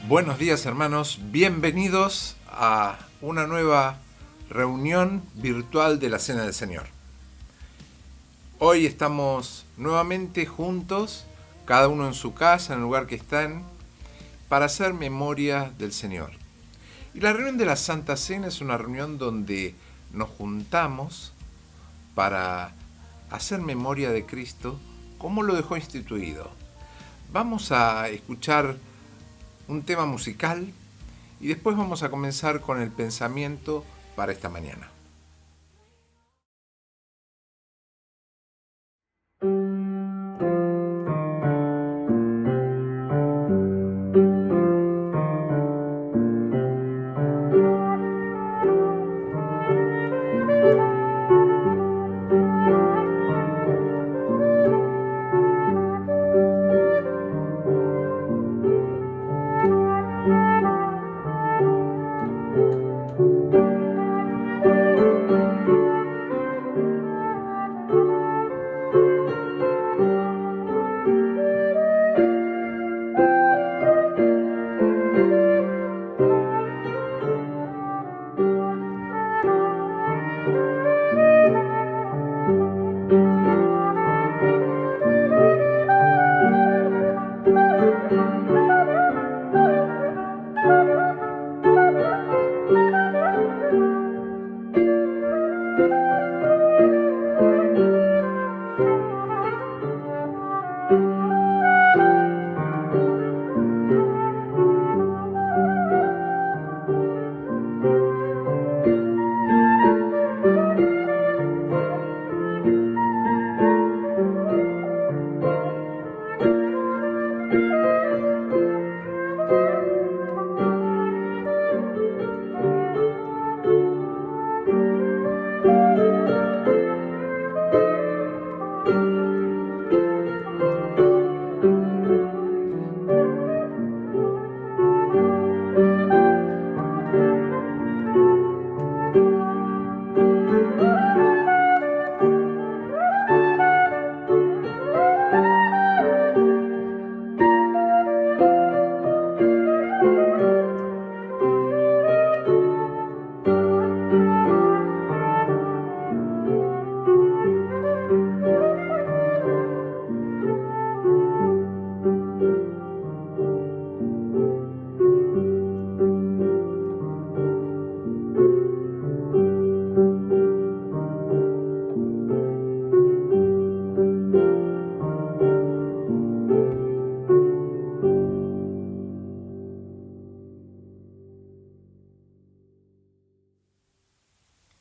Buenos días, hermanos, bienvenidos a una nueva reunión virtual de la Cena del Señor. Hoy estamos nuevamente juntos, cada uno en su casa, en el lugar que están, para hacer memoria del Señor. Y la reunión de la Santa Cena es una reunión donde nos juntamos para hacer memoria de Cristo como lo dejó instituido. Vamos a escuchar un tema musical y después vamos a comenzar con el pensamiento para esta mañana.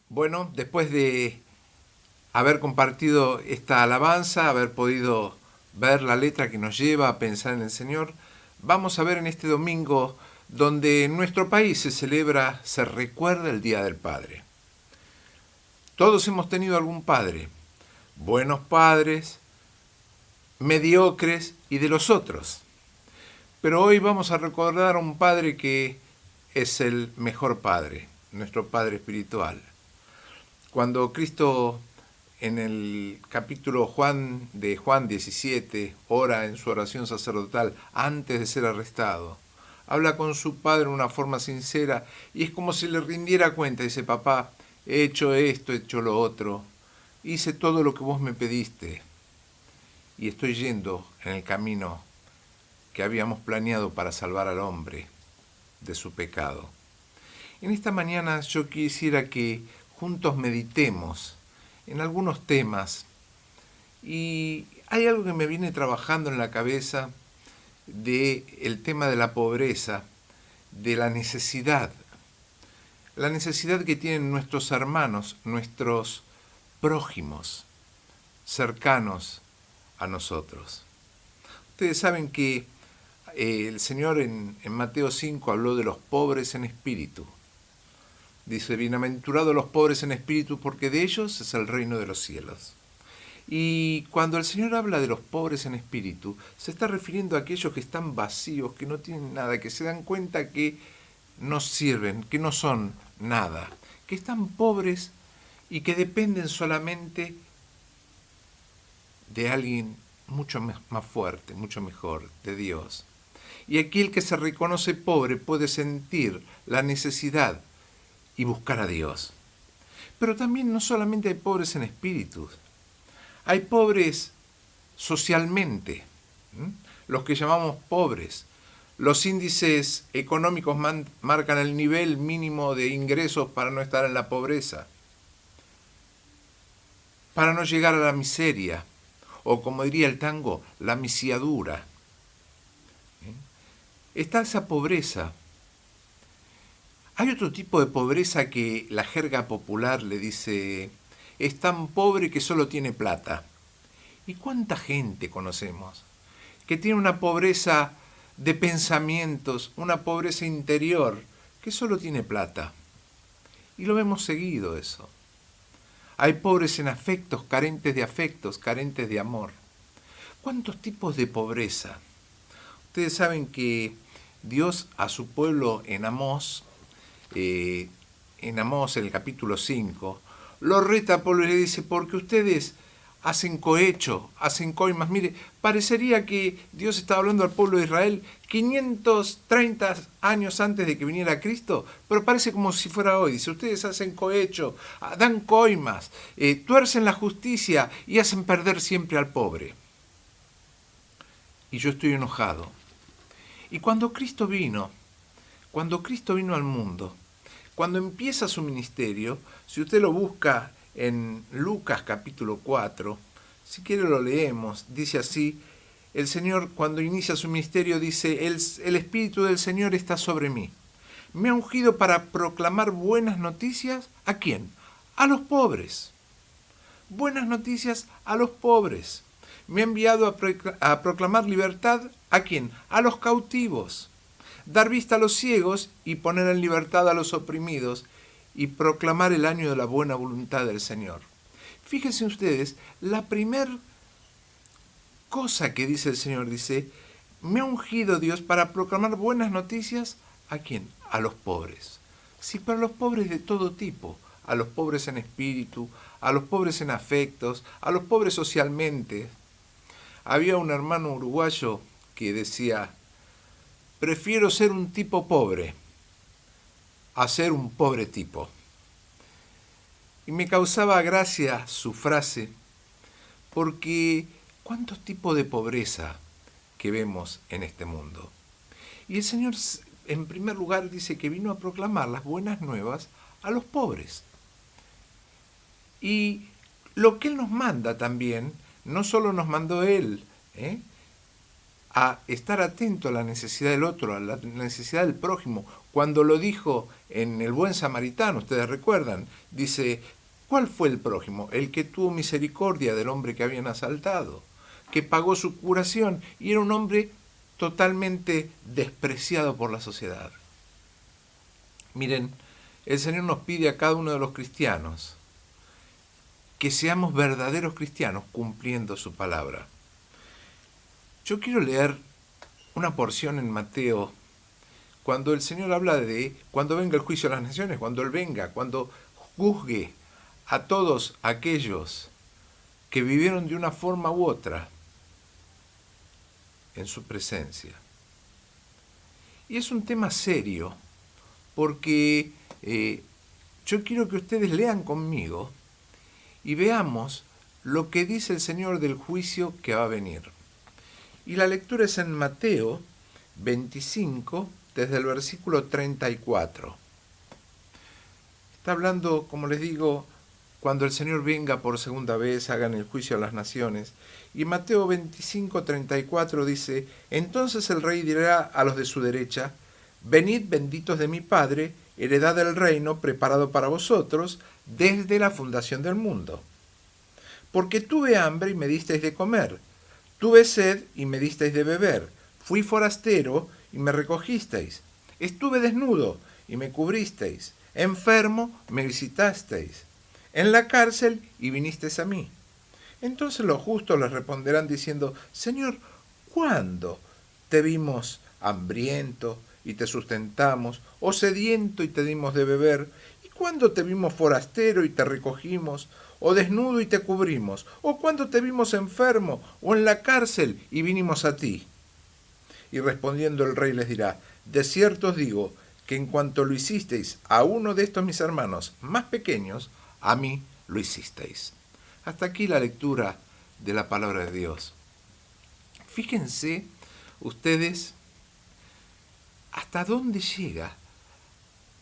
Bueno, después de haber compartido esta alabanza, haber podido ver la letra que nos lleva a pensar en el Señor, vamos a ver en este domingo donde en nuestro país se recuerda el Día del Padre. Todos hemos tenido algún padre, buenos padres, mediocres y de los otros. Pero hoy vamos a recordar a un padre que es el mejor padre, nuestro Padre espiritual. Cuando Cristo en el capítulo de Juan 17 ora en su oración sacerdotal antes de ser arrestado, habla con su Padre en una forma sincera y es como si le rindiera cuenta. Dice: papá, he hecho esto, he hecho lo otro, hice todo lo que vos me pediste y estoy yendo en el camino que habíamos planeado para salvar al hombre de su pecado. En esta mañana yo quisiera que juntos meditemos en algunos temas y hay algo que me viene trabajando en la cabeza del tema de la pobreza, de la necesidad que tienen nuestros hermanos, nuestros prójimos cercanos a nosotros. Ustedes saben que el Señor en Mateo 5 habló de los pobres en espíritu. Dice: bienaventurados los pobres en espíritu, porque de ellos es el reino de los cielos. Y cuando el Señor habla de los pobres en espíritu, se está refiriendo a aquellos que están vacíos, que no tienen nada, que se dan cuenta que no sirven, que no son nada, que están pobres y que dependen solamente de alguien mucho más fuerte, mucho mejor, de Dios. Y aquí el que se reconoce pobre puede sentir la necesidad y buscar a Dios. Pero también no solamente hay pobres en espíritu, hay pobres socialmente, los que llamamos pobres. Los índices económicos marcan el nivel mínimo de ingresos para no estar en la pobreza, para no llegar a la miseria, o como diría el tango, la misiadura. Está esa pobreza. Hay otro tipo de pobreza que la jerga popular le dice, es tan pobre que solo tiene plata. ¿Y cuánta gente conocemos que tiene una pobreza de pensamientos, una pobreza interior, que solo tiene plata? Y lo vemos seguido eso. Hay pobres en afectos, carentes de amor. ¿Cuántos tipos de pobreza? Ustedes saben que Dios a su pueblo en Amós, en el capítulo 5, lo reta a pueblo y le dice, porque ustedes hacen cohecho, hacen coimas. Mire, parecería que Dios estaba hablando al pueblo de Israel 530 años antes de que viniera Cristo, pero parece como si fuera hoy. Dice, ustedes hacen cohecho, dan coimas, tuercen la justicia y hacen perder siempre al pobre. Y yo estoy enojado. Y cuando Cristo vino al mundo, cuando empieza su ministerio, si usted lo busca en Lucas capítulo 4, si quiere lo leemos, dice así, el Señor cuando inicia su ministerio dice, el Espíritu del Señor está sobre mí. Me ha ungido para proclamar buenas noticias, ¿a quién? A los pobres. Buenas noticias a los pobres. Me ha enviado a proclamar libertad, ¿a quién? A los cautivos. Dar vista a los ciegos y poner en libertad a los oprimidos y proclamar el año de la buena voluntad del Señor. Fíjense ustedes, la primer cosa que dice el Señor, dice, me ha ungido Dios para proclamar buenas noticias, ¿a quién? A los pobres. Sí, pero a los pobres de todo tipo, a los pobres en espíritu, a los pobres en afectos, a los pobres socialmente. Había un hermano uruguayo que decía, prefiero ser un tipo pobre a ser un pobre tipo. Y me causaba gracia su frase, porque ¿cuántos tipos de pobreza que vemos en este mundo? Y el Señor, en primer lugar, dice que vino a proclamar las buenas nuevas a los pobres. Y lo que Él nos manda también, no solo nos mandó Él, a estar atento a la necesidad del otro, a la necesidad del prójimo. Cuando lo dijo en el buen samaritano, ustedes recuerdan, dice, ¿cuál fue el prójimo? El que tuvo misericordia del hombre que habían asaltado, que pagó su curación y era un hombre totalmente despreciado por la sociedad. Miren, el Señor nos pide a cada uno de los cristianos que seamos verdaderos cristianos cumpliendo su palabra. Yo quiero leer una porción en Mateo, cuando el Señor habla de cuando venga el juicio de las naciones, cuando Él venga, cuando juzgue a todos aquellos que vivieron de una forma u otra en su presencia. Y es un tema serio, porque yo quiero que ustedes lean conmigo y veamos lo que dice el Señor del juicio que va a venir. Y la lectura es en Mateo 25, desde el versículo 34. Está hablando, como les digo, cuando el Señor venga por segunda vez, hagan el juicio a las naciones. Y Mateo 25, 34 dice, entonces el rey dirá a los de su derecha, venid benditos de mi Padre, heredad del reino preparado para vosotros desde la fundación del mundo. Porque tuve hambre y me disteis de comer, tuve sed y me disteis de beber, fui forastero y me recogisteis, estuve desnudo y me cubristeis, enfermo me visitasteis, en la cárcel y vinisteis a mí. Entonces los justos les responderán diciendo, Señor, ¿cuándo te vimos hambriento y te sustentamos, o sediento y te dimos de beber? ¿Y cuándo te vimos forastero y te recogimos, o desnudo y te cubrimos? ¿O cuándo te vimos enfermo o en la cárcel y vinimos a ti? Y respondiendo el rey les dirá: de cierto os digo que en cuanto lo hicisteis a uno de estos mis hermanos más pequeños, a mí lo hicisteis. Hasta aquí la lectura de la palabra de Dios. Fíjense ustedes hasta dónde llega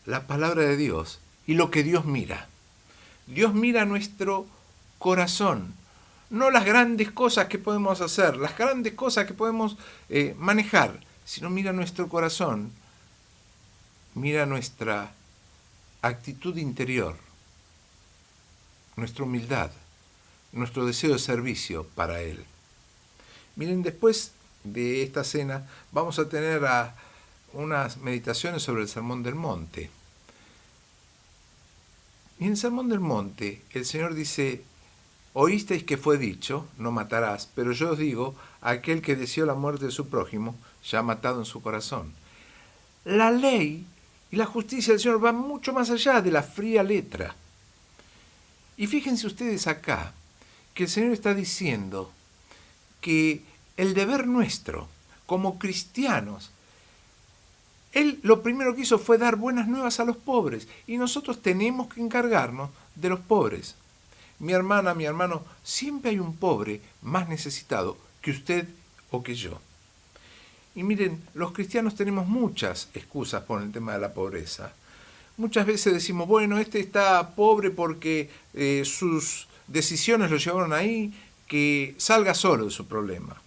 la palabra de Dios y lo que Dios mira. Dios mira nuestro corazón, no las grandes cosas que podemos hacer, las grandes cosas que podemos manejar, sino mira nuestro corazón, mira nuestra actitud interior, nuestra humildad, nuestro deseo de servicio para Él. Miren, después de esta cena vamos a tener unas meditaciones sobre el Sermón del Monte. Y en el Sermón del Monte el Señor dice: oísteis que fue dicho, no matarás, pero yo os digo, aquel que deseó la muerte de su prójimo, ya ha matado en su corazón. La ley y la justicia del Señor van mucho más allá de la fría letra. Y fíjense ustedes acá, que el Señor está diciendo que el deber nuestro, como cristianos, Él lo primero que hizo fue dar buenas nuevas a los pobres, y nosotros tenemos que encargarnos de los pobres. Mi hermana, mi hermano, siempre hay un pobre más necesitado que usted o que yo. Y miren, los cristianos tenemos muchas excusas por el tema de la pobreza. Muchas veces decimos: bueno, este está pobre porque sus decisiones lo llevaron ahí, que salga solo de su problema.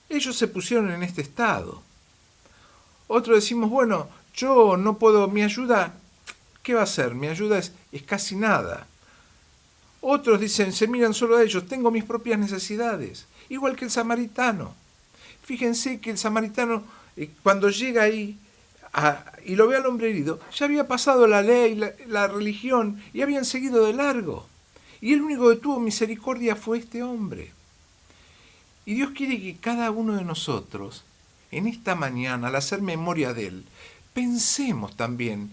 Ellos se pusieron en este estado. Otros decimos: bueno, yo no puedo, mi ayuda, ¿qué va a ser? Mi ayuda es casi nada. Otros dicen, se miran solo a ellos: tengo mis propias necesidades. Igual que el samaritano. Fíjense que el samaritano, cuando llega ahí y lo ve al hombre herido, ya había pasado la ley, la religión, y habían seguido de largo. Y el único que tuvo misericordia fue este hombre. Y Dios quiere que cada uno de nosotros, en esta mañana, al hacer memoria de Él, pensemos también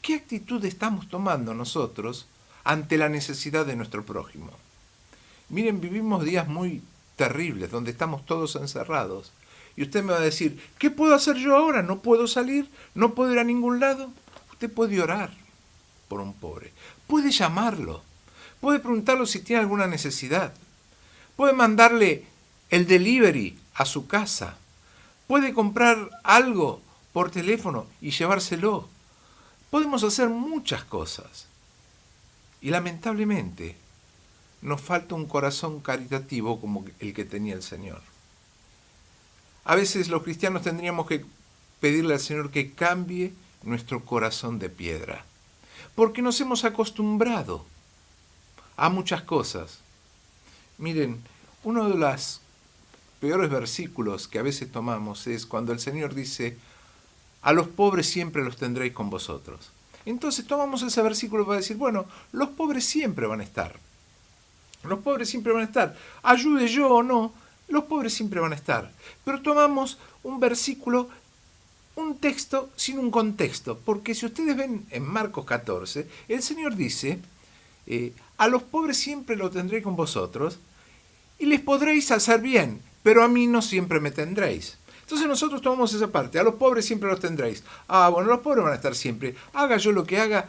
qué actitud estamos tomando nosotros ante la necesidad de nuestro prójimo. Miren, vivimos días muy terribles, donde estamos todos encerrados. Y usted me va a decir: ¿qué puedo hacer yo ahora? ¿No puedo salir? ¿No puedo ir a ningún lado? Usted puede orar por un pobre. Puede llamarlo. Puede preguntarlo si tiene alguna necesidad. Puede mandarle el delivery a su casa. Puede comprar algo por teléfono y llevárselo. Podemos hacer muchas cosas. Y lamentablemente nos falta un corazón caritativo como el que tenía el Señor. A veces los cristianos tendríamos que pedirle al Señor que cambie nuestro corazón de piedra, porque nos hemos acostumbrado a muchas cosas. Miren, uno de los peores versículos que a veces tomamos es cuando el Señor dice: a los pobres siempre los tendréis con vosotros. Entonces tomamos ese versículo para decir: bueno, los pobres siempre van a estar. Los pobres siempre van a estar. Ayude yo o no, los pobres siempre van a estar. Pero tomamos un versículo, un texto sin un contexto. Porque si ustedes ven en Marcos 14, el Señor dice: a los pobres siempre lo tendré con vosotros y les podréis hacer bien, pero a mí no siempre me tendréis. Entonces nosotros tomamos esa parte: a los pobres siempre los tendréis. Ah, bueno, los pobres van a estar siempre. Haga yo lo que haga.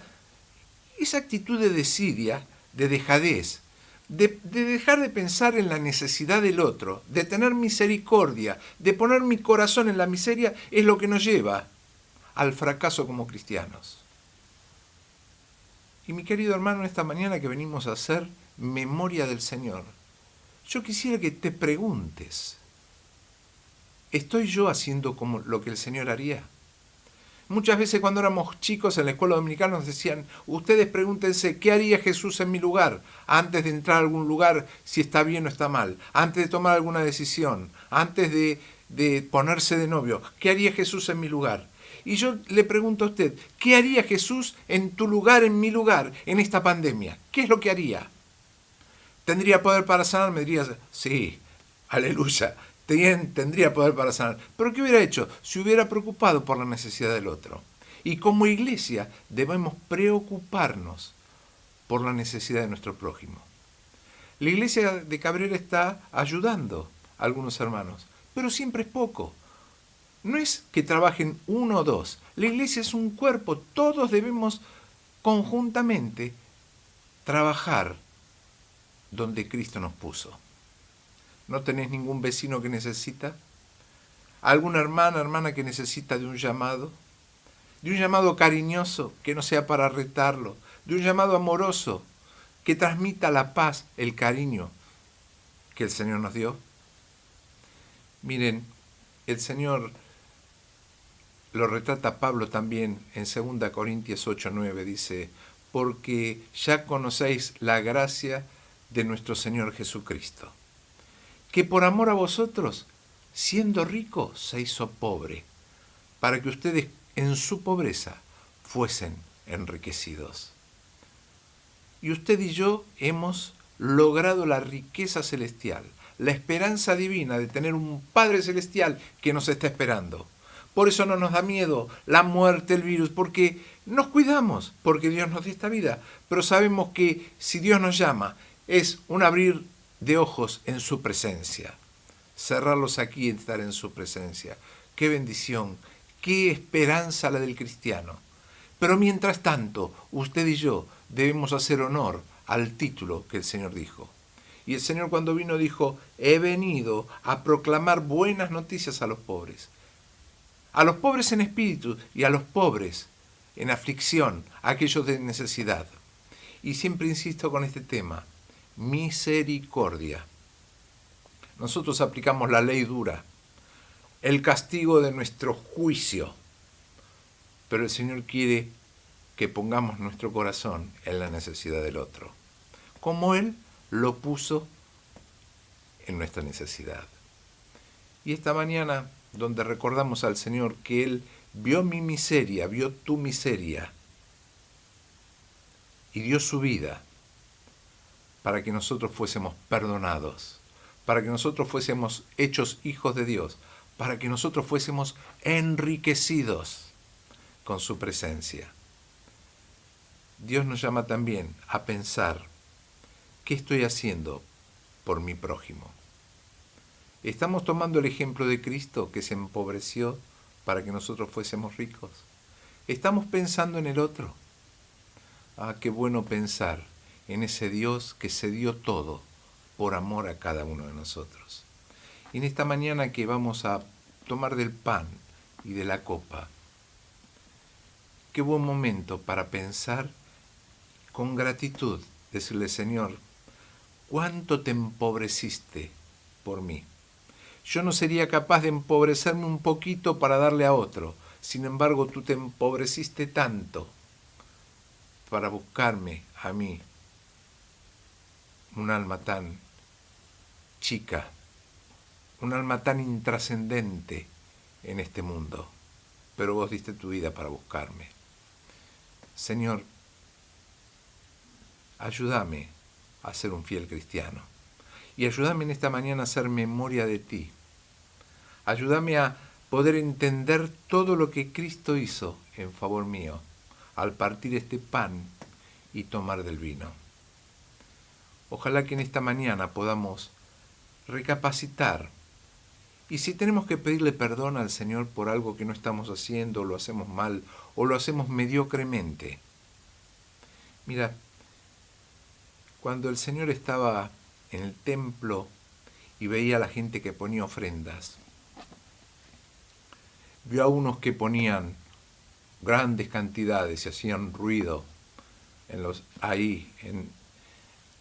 Esa actitud de desidia, de dejadez, de dejar de pensar en la necesidad del otro, de tener misericordia, de poner mi corazón en la miseria, es lo que nos lleva al fracaso como cristianos. Y mi querido hermano, esta mañana que venimos a hacer memoria del Señor, yo quisiera que te preguntes: ¿estoy yo haciendo como lo que el Señor haría? Muchas veces cuando éramos chicos en la escuela dominicana nos decían: ustedes pregúntense qué haría Jesús en mi lugar, antes de entrar a algún lugar, si está bien o está mal, antes de tomar alguna decisión, antes de ponerse de novio, ¿qué haría Jesús en mi lugar? Y yo le pregunto a usted: ¿qué haría Jesús en tu lugar, en mi lugar, en esta pandemia? ¿Qué es lo que haría? ¿Tendría poder para sanar? Me dirías: sí, aleluya. Tendría poder para sanar. Pero ¿qué hubiera hecho? Se hubiera preocupado por la necesidad del otro. Y como iglesia debemos preocuparnos por la necesidad de nuestro prójimo. La iglesia de Cabrera está ayudando a algunos hermanos, pero siempre es poco. no es que trabajen uno o dos. La iglesia es un cuerpo, todos debemos conjuntamente trabajar donde Cristo nos puso. ¿No tenés ningún vecino que necesita? ¿Alguna hermana que necesita de un llamado? De un llamado cariñoso, que no sea para retarlo, de un llamado amoroso, que transmita la paz, el cariño que el Señor nos dio. Miren, el Señor lo retrata Pablo también en 2 Corintios 8:9, dice, porque ya conocéis la gracia de nuestro Señor Jesucristo, que por amor a vosotros, siendo rico, se hizo pobre, para que ustedes en su pobreza fuesen enriquecidos. Y usted y yo hemos logrado la riqueza celestial, la esperanza divina de tener un Padre celestial que nos está esperando. Por eso no nos da miedo la muerte, el virus, porque nos cuidamos, porque Dios nos dio esta vida. Pero sabemos que si Dios nos llama, es un abrir de ojos en su presencia. Cerrarlos aquí y estar en su presencia. ¡Qué bendición! ¡Qué esperanza la del cristiano! Pero mientras tanto, usted y yo debemos hacer honor al título que el Señor dijo. Y el Señor cuando vino dijo, he venido a proclamar buenas noticias a los pobres en espíritu y a los pobres en aflicción, a aquellos de necesidad. Y siempre insisto con este tema, misericordia. Nosotros aplicamos la ley dura, el castigo de nuestro juicio, pero el Señor quiere que pongamos nuestro corazón en la necesidad del otro, como Él lo puso en nuestra necesidad. Y esta mañana, donde recordamos al Señor que Él vio mi miseria, vio tu miseria, y dio su vida para que nosotros fuésemos perdonados, para que nosotros fuésemos hechos hijos de Dios, para que nosotros fuésemos enriquecidos con su presencia. Dios nos llama también a pensar, ¿qué estoy haciendo por mi prójimo? ¿Estamos tomando el ejemplo de Cristo que se empobreció para que nosotros fuésemos ricos? ¿Estamos pensando en el otro? Ah, qué bueno pensar en ese Dios que se dio todo por amor a cada uno de nosotros. Y en esta mañana que vamos a tomar del pan y de la copa, qué buen momento para pensar con gratitud, decirle, Señor, ¿cuánto te empobreciste por mí? Yo no sería capaz de empobrecerme un poquito para darle a otro. Sin embargo, tú te empobreciste tanto para buscarme a mí, un alma tan chica, un alma tan intrascendente en este mundo. Pero vos diste tu vida para buscarme. Señor, ayúdame a ser un fiel cristiano. Y ayúdame en esta mañana a hacer memoria de ti. Ayúdame a poder entender todo lo que Cristo hizo en favor mío al partir este pan y tomar del vino. Ojalá que en esta mañana podamos recapacitar. Y si tenemos que pedirle perdón al Señor por algo que no estamos haciendo, o lo hacemos mal, o lo hacemos mediocremente. Mira, cuando el Señor estaba en el templo y veía a la gente que ponía ofrendas, vio a unos que ponían grandes cantidades y hacían ruido en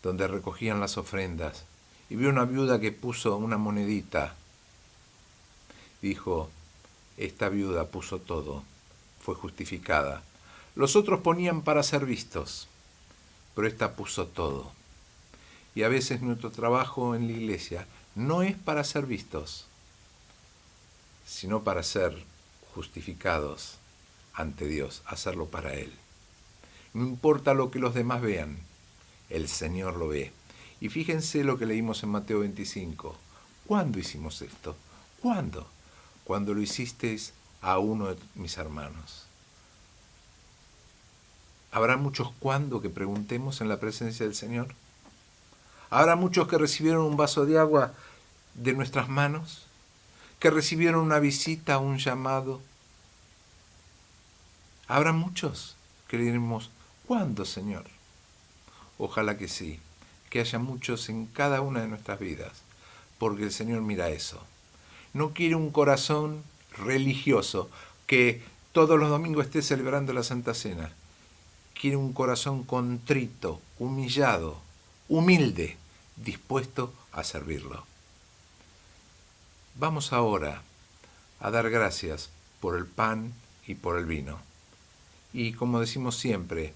donde recogían las ofrendas, y vio una viuda que puso una monedita. Dijo, esta viuda puso todo, fue justificada. Los otros ponían para ser vistos, pero esta puso todo. Y a veces nuestro trabajo en la iglesia no es para ser vistos, sino para ser justificados ante Dios, hacerlo para Él. No importa lo que los demás vean, el Señor lo ve. Y fíjense lo que leímos en Mateo 25. ¿Cuándo hicimos esto? ¿Cuándo? Cuando lo hicisteis a uno de mis hermanos. ¿Habrá muchos cuándo que preguntemos en la presencia del Señor? ¿Habrá muchos que recibieron un vaso de agua de nuestras manos? que recibieron una visita, un llamado. Habrá muchos que diremos, ¿cuándo, Señor? Ojalá que sí, que haya muchos en cada una de nuestras vidas, porque el Señor mira eso. No quiere un corazón religioso que todos los domingos esté celebrando la Santa Cena. Quiere un corazón contrito, humillado, humilde, dispuesto a servirlo. Vamos ahora a dar gracias por el pan y por el vino. Y como decimos siempre,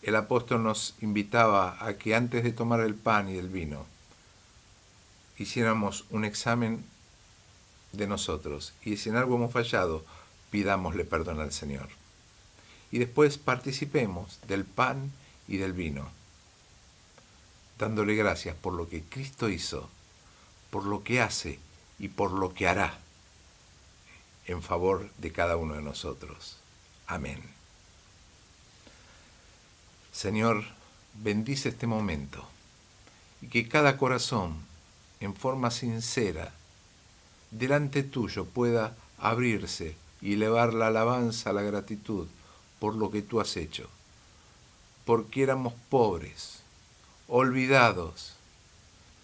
el apóstol nos invitaba a que antes de tomar el pan y el vino, hiciéramos un examen de nosotros. Y si en algo hemos fallado, pidámosle perdón al Señor. Y después participemos del pan y del vino, dándole gracias por lo que Cristo hizo, por lo que hace y por lo que hará en favor de cada uno de nosotros. Amén. Señor, bendice este momento y que cada corazón, en forma sincera, delante tuyo pueda abrirse y elevar la alabanza, la gratitud por lo que tú has hecho, porque éramos pobres, olvidados,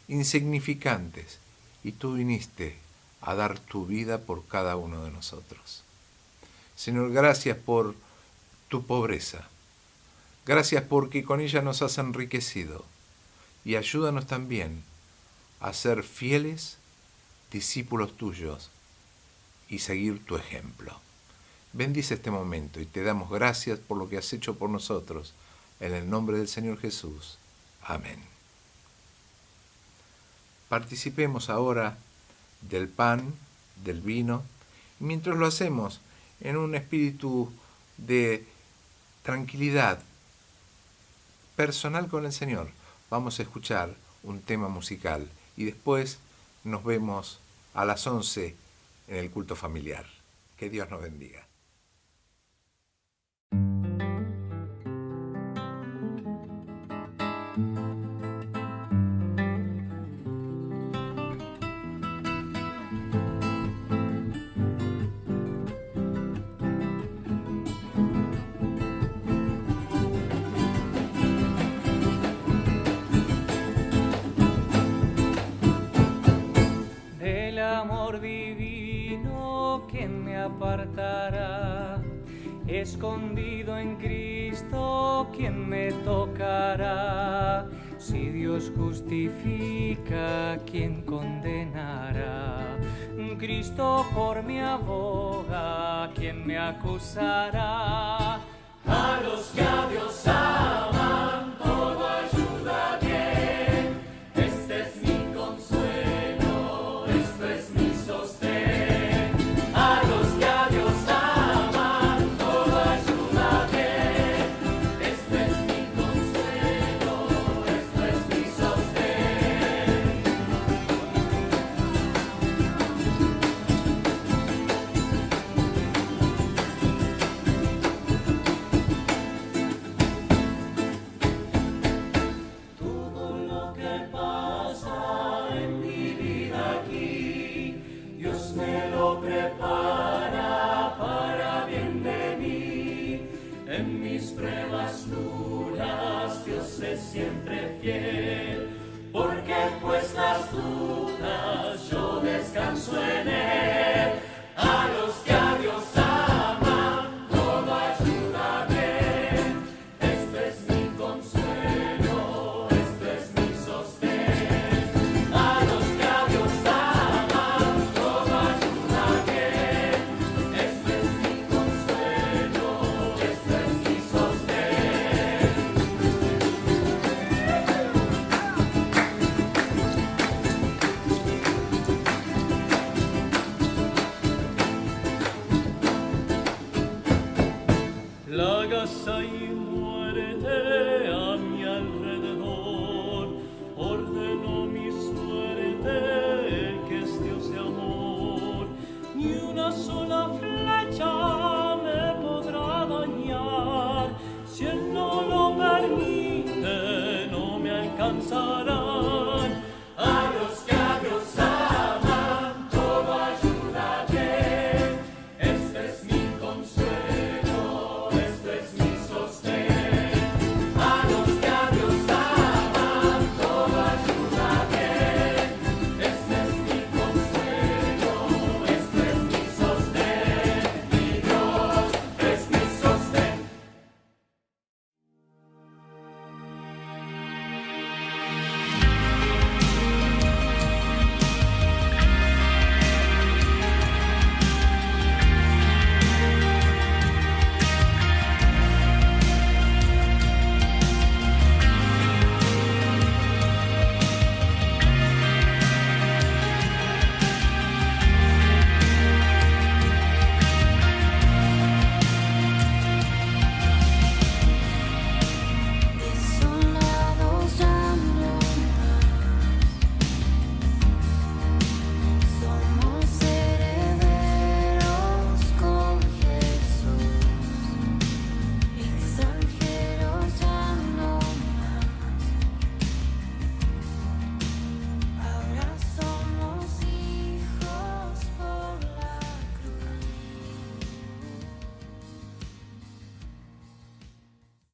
insignificantes, y tú viniste a dar tu vida por cada uno de nosotros. Señor, gracias por tu pobreza. Gracias porque con ella nos has enriquecido. Y ayúdanos también a ser fieles discípulos tuyos y seguir tu ejemplo. Bendice este momento y te damos gracias por lo que has hecho por nosotros. En el nombre del Señor Jesús. Amén. Participemos ahora del pan, del vino, y mientras lo hacemos en un espíritu de tranquilidad personal con el Señor, vamos a escuchar un tema musical y después nos vemos a las 11 en el culto familiar. Que Dios nos bendiga. Apartará, escondido en Cristo, ¿quién me tocará? Si Dios justifica, ¿quién condenará? Cristo por mi aboga, ¿quién me acusará? A los que a Dios aman, todo ayuda bien. Este es mi consuelo, esto es mi sostén. Siempre fiel, porque pues las dudas yo descanso en él. A los que a Dios aman, todo ayuda bien. Esto es mi consuelo, esto es mi sostén. A los que a Dios aman, todo ayuda bien. Esto es mi consuelo, esto es mi sostén. Plagas y muerte